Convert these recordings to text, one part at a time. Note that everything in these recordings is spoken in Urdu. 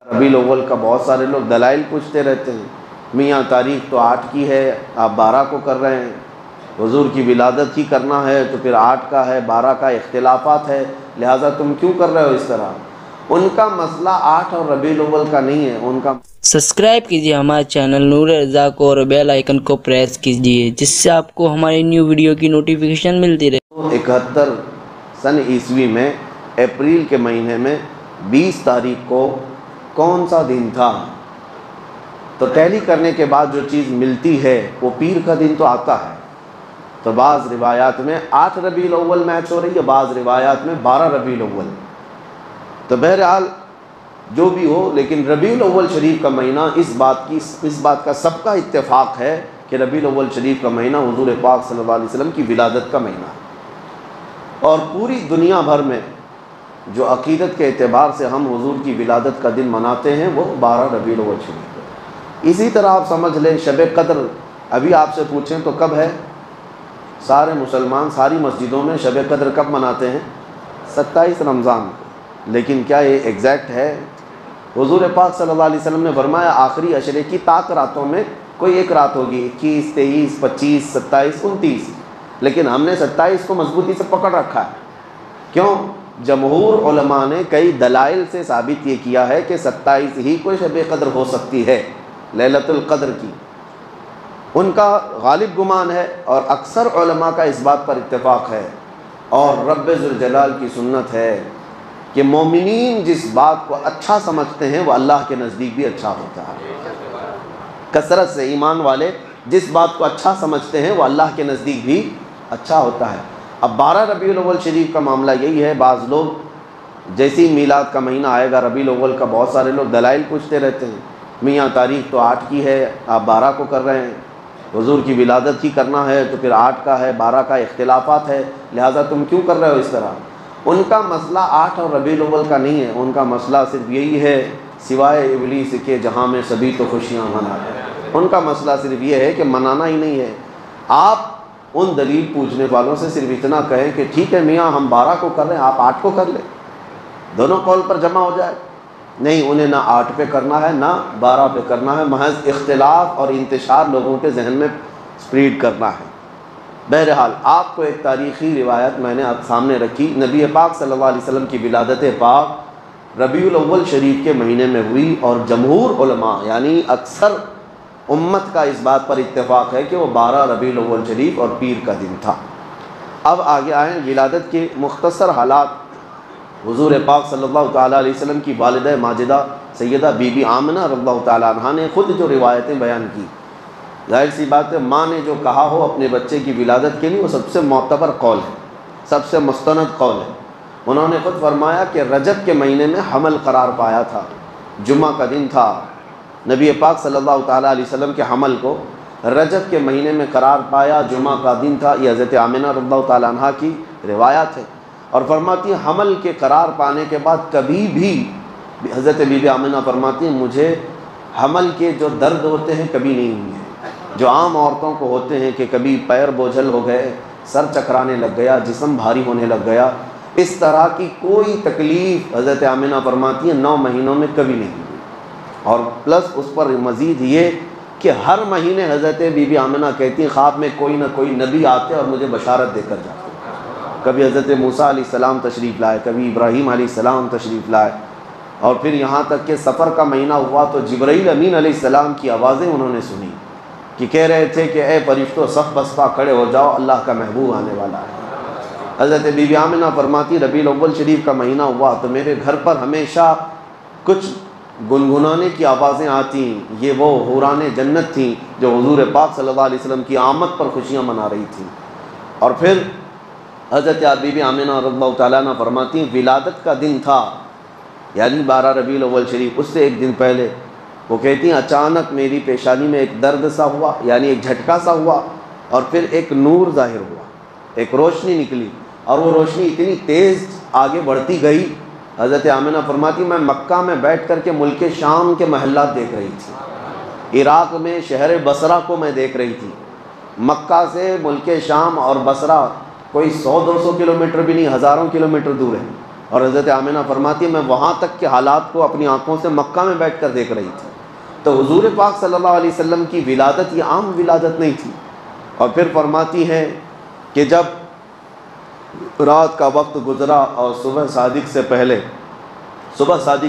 ربیع الاول کا بہت سارے لوگ دلائل پوچھتے رہتے ہیں، میاں تاریخ تو 8 کی ہے، آپ 12 کو کر رہے ہیں، حضور کی ولادت ہی کرنا ہے تو پھر 8 کا ہے، 12 کا اختلافات ہے، لہٰذا تم کیوں کر رہے ہو اس طرح؟ ان کا مسئلہ 8 اور ربیع الاول کا نہیں ہے، ان کا سبسکرائب کیجیے ہمارے چینل نور رضا کو اور بیل آئیکن کو پریس کیجیے جس سے آپ کو ہماری نیو ویڈیو کی نوٹیفیکیشن ملتی رہے۔ 71 سن عیسوی میں اپریل کے مہینے میں 20 تاریخ کو کون سا دن تھا؟ تو ٹیلی کرنے کے بعد جو چیز ملتی ہے وہ پیر کا دن تو آتا ہے، تو بعض روایات میں 8 ربیع الاول میچ ہو رہی ہے، بعض روایات میں 12 ربیع الاول۔ تو بہرحال جو بھی ہو، لیکن ربیع الاول شریف کا مہینہ اس بات کا سب کا اتفاق ہے کہ ربیع الاول شریف کا مہینہ حضور پاک صلی اللہ علیہ وسلم کی ولادت کا مہینہ ہے، اور پوری دنیا بھر میں جو عقیدت کے اعتبار سے ہم حضور کی ولادت کا دن مناتے ہیں وہ 12 ربیع الاول شریف ہے۔ اسی طرح آپ سمجھ لیں شب قدر، ابھی آپ سے پوچھیں تو کب ہے؟ سارے مسلمان ساری مسجدوں میں شب قدر کب مناتے ہیں؟ 27 رمضان کو، لیکن کیا یہ ایگزیکٹ ہے؟ حضور پاک صلی اللہ علیہ وسلم نے فرمایا آخری عشرے کی طاق راتوں میں کوئی ایک رات ہوگی، 21، 23، 25، 27، 29، لیکن ہم نے 27 کو مضبوطی سے پکڑ رکھا ہے۔ کیوں؟ جمہور علماء نے کئی دلائل سے ثابت یہ کیا ہے کہ 27 ہی کو شب قدر ہو سکتی ہے، لیلۃ القدر کی، ان کا غالب گمان ہے، اور اکثر علماء کا اس بات پر اتفاق ہے، اور رب ذوالجلال کی سنت ہے کہ مومنین جس بات کو اچھا سمجھتے ہیں وہ اللہ کے نزدیک بھی اچھا ہوتا ہے۔ کثرت سے ایمان والے جس بات کو اچھا سمجھتے ہیں وہ اللہ کے نزدیک بھی اچھا ہوتا ہے۔ اب 12 ربیع الاول شریف کا معاملہ یہی ہے، بعض لوگ جیسے ہی میلاد کا مہینہ آئے گا ربیع الاول کا بہت سارے لوگ دلائل پوچھتے رہتے ہیں، میاں تاریخ تو 8 کی ہے، آپ 12 کو کر رہے ہیں، حضور کی ولادت ہی کرنا ہے تو پھر 8 کا ہے، 12 کا اختلافات ہے، لہٰذا تم کیوں کر رہے ہو اس طرح؟ ان کا مسئلہ 8 اور ربیع الاول کا نہیں ہے، ان کا مسئلہ صرف یہی ہے، سوائے ابلیس کے جہاں میں سبھی تو خوشیاں مناتے ہیں، ان کا مسئلہ صرف یہ ہے کہ منانا ہی نہیں ہے۔ آپ ان دلیل پوچھنے والوں سے صرف اتنا کہیں کہ ٹھیک ہے میاں ہم 12 کو کر رہے ہیں، آپ 8 کو کر لیں، دونوں قول پر جمع ہو جائے۔ نہیں، انہیں نہ 8 پہ کرنا ہے نہ 12 پہ کرنا ہے، محض اختلاف اور انتشار لوگوں کے ذہن میں سپریڈ کرنا ہے۔ بہرحال آپ کو ایک تاریخی روایت میں نے آپ سامنے رکھی، نبی پاک صلی اللہ علیہ وسلم کی ولادت پاک ربیع الاول شریف کے مہینے میں ہوئی، اور جمہور علماء یعنی اکثر امت کا اس بات پر اتفاق ہے کہ وہ 12 ربیع الاول شریف اور پیر کا دن تھا۔ اب آگے آئیں ولادت کے مختصر حالات۔ حضور پاک صلی اللہ تعالیٰ علیہ وسلم کی والدہ ماجدہ سیدہ بی بی آمنہ رضی اللہ تعالیٰ عنہا نے خود جو روایتیں بیان کی، ظاہر سی بات ہے ماں نے جو کہا ہو اپنے بچے کی ولادت کے لیے وہ سب سے معتبر قول ہے، سب سے مستند قول ہے۔ انہوں نے خود فرمایا کہ رجب کے مہینے میں حمل قرار پایا تھا، جمعہ کا دن تھا، نبی پاک صلی اللہ تعالیٰ علیہ وسلم کے حمل کو رجب کے مہینے میں قرار پایا، جمعہ کا دن تھا۔ یہ حضرت آمنہ رضی اللہ تعالیٰ عنہا کی روایات ہے، اور فرماتی ہیں حمل کے قرار پانے کے بعد کبھی بھی حضرت بی بی آمنہ فرماتی ہیں مجھے حمل کے جو درد ہوتے ہیں کبھی نہیں ہوئے جو عام عورتوں کو ہوتے ہیں، کہ کبھی پیر بوجھل ہو گئے، سر چکرانے لگ گیا، جسم بھاری ہونے لگ گیا، اس طرح کی کوئی تکلیف حضرت آمنہ فرماتی ہیں 9 مہینوں میں کبھی نہیں ہوئی۔ اور پلس اس پر مزید یہ کہ ہر مہینے حضرت بی بی آمنہ کہتی ہیں خواب میں کوئی نہ کوئی نبی آتے اور مجھے بشارت دے کر جاتے، کبھی حضرت موسیٰ علیہ السلام تشریف لائے، کبھی ابراہیم علیہ السلام تشریف لائے، اور پھر یہاں تک کہ سفر کا مہینہ ہوا تو جبرائیل امین علیہ السلام کی آوازیں انہوں نے سنی کہ کہہ رہے تھے کہ اے فرشتوں صف بسپا کھڑے ہو جاؤ، اللہ کا محبوب آنے والا ہے۔ حضرت بی بی آمنہ فرماتی ربیع الاول شریف کا مہینہ ہوا تو میرے گھر پر ہمیشہ کچھ گنگنانے کی آوازیں آتی، یہ وہ حوران جنت تھیں جو حضور پاک صلی اللہ علیہ وسلم کی آمد پر خوشیاں منا رہی تھیں۔ اور پھر حضرت بی بی آمنہ رضی اللہ تعالیٰ عنہ فرماتی ہیں ولادت کا دن تھا، یعنی 12 ربیع الاول شریف، اس سے ایک دن پہلے وہ کہتی ہیں اچانک میری پیشانی میں ایک درد سا ہوا، یعنی ایک جھٹکا سا ہوا، اور پھر ایک نور ظاہر ہوا، ایک روشنی نکلی، اور وہ روشنی اتنی تیز آگے بڑھتی گئی۔ حضرت آمنہ فرماتی میں مکہ میں بیٹھ کر کے ملک شام کے محلات دیکھ رہی تھی، عراق میں شہر بصرہ کو میں دیکھ رہی تھی، مکہ سے ملک شام اور بصرہ کوئی 100-200 کلومیٹر بھی نہیں، ہزاروں کلومیٹر دور ہے، اور حضرت آمنہ فرماتی ہے میں وہاں تک کے حالات کو اپنی آنکھوں سے مکہ میں بیٹھ کر دیکھ رہی تھی۔ تو حضور پاک صلی اللہ علیہ وسلم کی ولادت یہ عام ولادت نہیں تھی۔ اور پھر فرماتی ہیں کہ جب رات کا وقت گزرا اور صبح صادق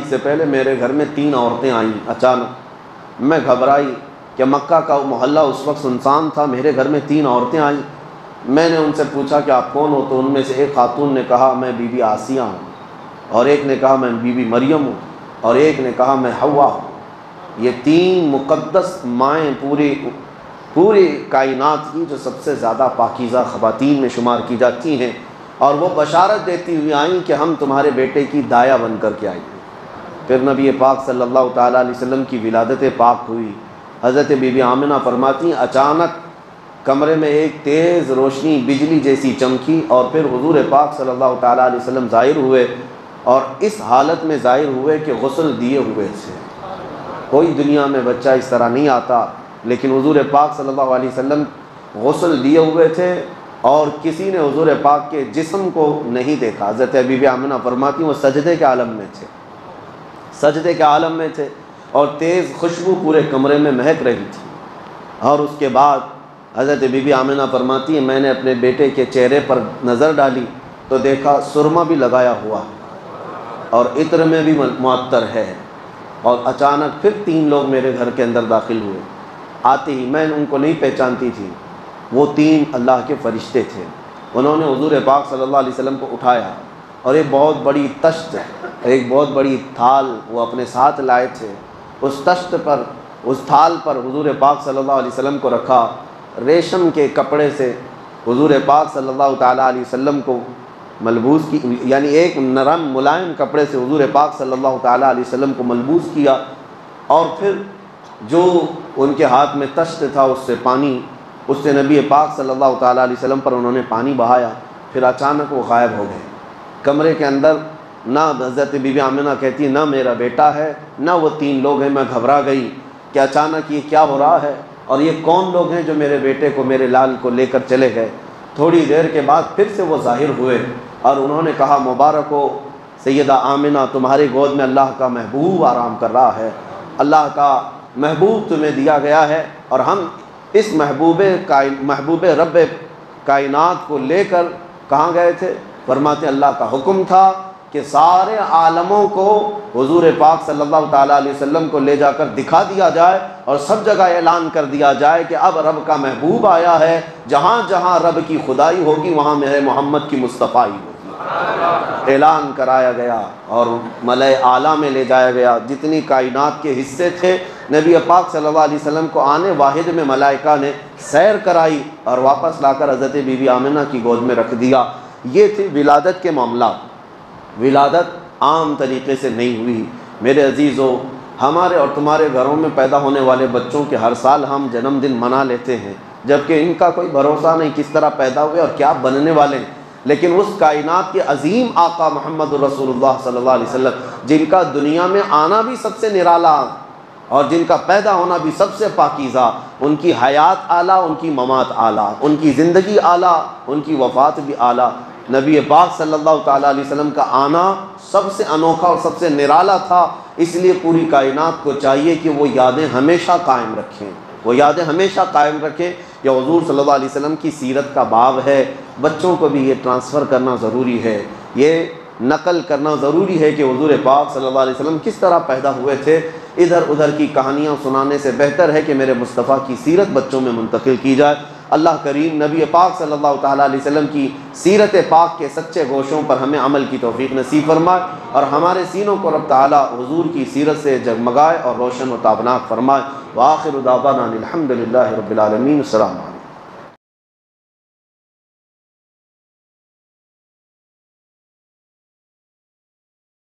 سے پہلے میرے گھر میں 3 عورتیں آئیں اچانک۔ میں گھبرائی کہ مکہ کا محلہ اس وقت سنسان تھا، میرے گھر میں 3 عورتیں آئیں۔ میں نے ان سے پوچھا کہ آپ کون ہو؟ تو ان میں سے ایک خاتون نے کہا میں بی بی آسیہ ہوں، اور ایک نے کہا میں بی بی مریم ہوں، اور ایک نے کہا میں حوا ہوں۔ یہ 3 مقدس مائیں پوری کائنات کی جو سب سے زیادہ پاکیزہ خواتین میں شمار کی جاتی ہیں، اور وہ بشارت دیتی ہوئی آئیں کہ ہم تمہارے بیٹے کی دایا بن کر کے آئیں گے۔ پھر نبی پاک صلی اللہ تعالیٰ علیہ وسلم کی ولادت پاک ہوئی۔ حضرت بی بی آمنہ فرماتی ہیں اچانک کمرے میں ایک تیز روشنی بجلی جیسی چمکی، اور پھر حضور پاک صلی اللہ تعالیٰ علیہ وسلم ظاہر ہوئے، اور اس حالت میں ظاہر ہوئے کہ غسل دیے ہوئے تھے۔ کوئی دنیا میں بچہ اس طرح نہیں آتا، لیکن حضور پاک صلی اللہ علیہ وسلم غسل دیے ہوئے تھے، اور کسی نے حضور پاک کے جسم کو نہیں دیکھا۔ حضرت بی بی آمنہ فرماتی ہیں وہ سجدے کے عالم میں تھے، اور تیز خوشبو پورے کمرے میں مہک رہی تھی۔ اور اس کے بعد حضرت بی بی آمنہ فرماتی ہیں میں نے اپنے بیٹے کے چہرے پر نظر ڈالی تو دیکھا سرما بھی لگایا ہوا اور عطر میں بھی معطر ہے۔ اور اچانک پھر 3 لوگ میرے گھر کے اندر داخل ہوئے۔ آتے ہی میں ان کو نہیں پہچانتی تھی، وہ 3 اللہ کے فرشتے تھے۔ انہوں نے حضور پاک صلی اللہ علیہ وسلم کو اٹھایا، اور ایک بہت بڑی تشت، ایک بہت بڑی تھال وہ اپنے ساتھ لائے تھے۔ اس تشت پر، اس تھال پر حضور پاک صلی اللہ علیہ وسلم کو رکھا۔ ریشم کے کپڑے سے حضور پاک صلی اللہ تعالیٰ علیہ وسلم کو ملبوس کی، یعنی ایک نرم ملائم کپڑے سے حضور پاک صلی اللہ تعالیٰ علیہ وسلم کو ملبوس کیا، اور پھر جو ان کے ہاتھ میں تشت تھا اس سے نبی پاک صلی اللہ تعالیٰ علیہ وسلم پر انہوں نے پانی بہایا۔ پھر اچانک وہ غائب ہو گئے کمرے کے اندر۔ نہ حضرت بی بی آمنہ کہتی نہ میرا بیٹا ہے نہ وہ 3 لوگ ہیں۔ میں گھبرا گئی کہ اچانک یہ کیا ہو رہا ہے، اور یہ کون لوگ ہیں جو میرے بیٹے کو، میرے لال کو لے کر چلے گئے۔ تھوڑی دیر کے بعد پھر سے وہ ظاہر ہوئے، اور انہوں نے کہا مبارک ہو سیدہ آمنہ، تمہاری گود میں اللہ کا محبوب آرام کر رہا ہے، اللہ کا محبوب تمہیں دیا گیا ہے، اور ہم اس محبوب رب کائنات کو لے کر کہاں گئے تھے؟ فرماتے اللہ کا حکم تھا کہ سارے عالموں کو حضور پاک صلی اللہ تعالیٰ علیہ وسلم کو لے جا کر دکھا دیا جائے، اور سب جگہ اعلان کر دیا جائے کہ اب رب کا محبوب آیا ہے، جہاں جہاں رب کی خدائی ہوگی وہاں میرے محمد کی مصطفائی ہوگی۔ اعلان کرایا گیا اور ملأ اعلیٰ میں لے جایا گیا۔ جتنی کائنات کے حصے تھے نبی پاک صلی اللہ علیہ وسلم کو آنے واحد میں ملائکہ نے سیر کرائی، اور واپس لا کر حضرت بی بی آمنہ کی گود میں رکھ دیا۔ یہ تھی ولادت کے معاملات۔ ولادت عام طریقے سے نہیں ہوئی۔ میرے عزیزو، ہمارے اور تمہارے گھروں میں پیدا ہونے والے بچوں کے ہر سال ہم جنم دن منا لیتے ہیں، جبکہ ان کا کوئی بھروسہ نہیں کس طرح پیدا ہوئے اور کیا بننے والے ہیں۔ لیکن اس کائنات کے عظیم آقا محمد رسول اللہ صلی اللہ علیہ وسلم، جن کا دنیا میں آنا بھی سب سے نرالا اور جن کا پیدا ہونا بھی سب سے پاکیزہ، ان کی حیات اعلیٰ، ان کی ممات اعلیٰ، ان کی زندگی اعلیٰ، ان کی وفات بھی اعلیٰ، نبی پاک صلی اللہ تعالیٰ علیہ وسلم کا آنا سب سے انوکھا اور سب سے نرالا تھا۔ اس لیے پوری کائنات کو چاہیے کہ وہ یادیں ہمیشہ قائم رکھیں، یہ حضور صلی اللہ علیہ وسلم کی سیرت کا باب ہے۔ بچوں کو بھی یہ ٹرانسفر کرنا ضروری ہے، یہ نقل کرنا ضروری ہے کہ حضور پاک صلی اللہ علیہ وسلم کس طرح پیدا ہوئے تھے۔ ادھر ادھر کی کہانیاں سنانے سے بہتر ہے کہ میرے مصطفیٰ کی سیرت بچوں میں منتقل کی جائے۔ اللہ کریم نبی پاک صلی اللہ تعالیٰ علیہ وسلم کی سیرت پاک کے سچے گوشوں پر ہمیں عمل کی توفیق نصیب فرمائے، اور ہمارے سینوں کو رب تعالیٰ حضور کی سیرت سے جگمگائے اور روشن و تابناک فرمائے۔ وآخر دعوانا الحمد للہ رب العالمین۔ السلام علیکم۔